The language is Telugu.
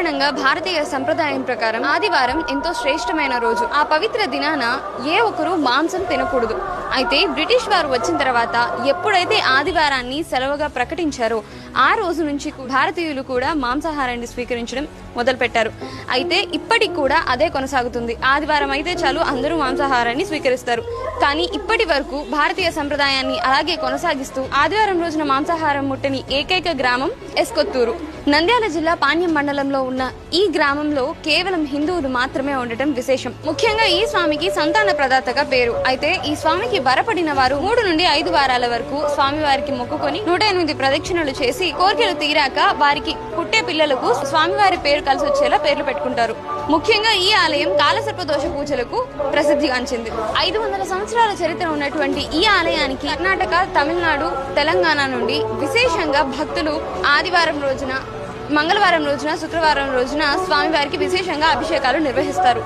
సాధారణంగా భారతీయ సంప్రదాయం ప్రకారం ఆదివారం ఎంతో శ్రేష్టమైన రోజు. ఆ పవిత్ర దినాన ఏ ఒక్కరూ మాంసం తినకూడదు. అయితే బ్రిటిష్ వారు వచ్చిన తర్వాత ఎప్పుడైతే ఆదివారాన్ని సెలవుగా ప్రకటించారో ఆ రోజు నుంచి భారతీయులు కూడా మాంసాహారాన్ని స్వీకరించడం మొదలుపెట్టారు. అయితే ఇప్పటికి కూడా అదే కొనసాగుతుంది. ఆదివారం అయితే చాలు అందరూ మాంసాహారాన్ని స్వీకరిస్తారు. కానీ ఇప్పటి వరకు భారతీయ సంప్రదాయాన్ని అలాగే కొనసాగిస్తూ ఆదివారం రోజున మాంసాహారం ముట్టని ఏకైక గ్రామం ఎస్కొత్తూరు. నంద్యాల జిల్లా పాణ్యం మండలంలో ఉన్న ఈ గ్రామంలో కేవలం హిందువులు మాత్రమే ఉండటం విశేషం. ముఖ్యంగా ఈ స్వామికి సంతాన ప్రదాతగా పేరు. అయితే ఈ స్వామికి వరపడిన వారు 3 నుండి 5 వారాల వరకు స్వామివారికి మొక్కుకొని 108 ప్రదక్షిణలు చేసి కోరికలు తీరాక వారికి పుట్టే పిల్లలకు స్వామివారి పేరు కలిసి వచ్చేలా పేర్లు పెట్టుకుంటారు. ముఖ్యంగా ఈ ఆలయం కాలసర్పదోష పూజలకు ప్రసిద్ధిగాంచింది. 500 సంవత్సరాల చరిత్ర ఉన్నటువంటి ఈ ఆలయానికి కర్ణాటక, తమిళనాడు, తెలంగాణ నుండి విశేషంగా భక్తులు ఆదివారం రోజున, మంగళవారం రోజున, శుక్రవారం రోజున స్వామివారికి విశేషంగా అభిషేకాలు నిర్వహిస్తారు.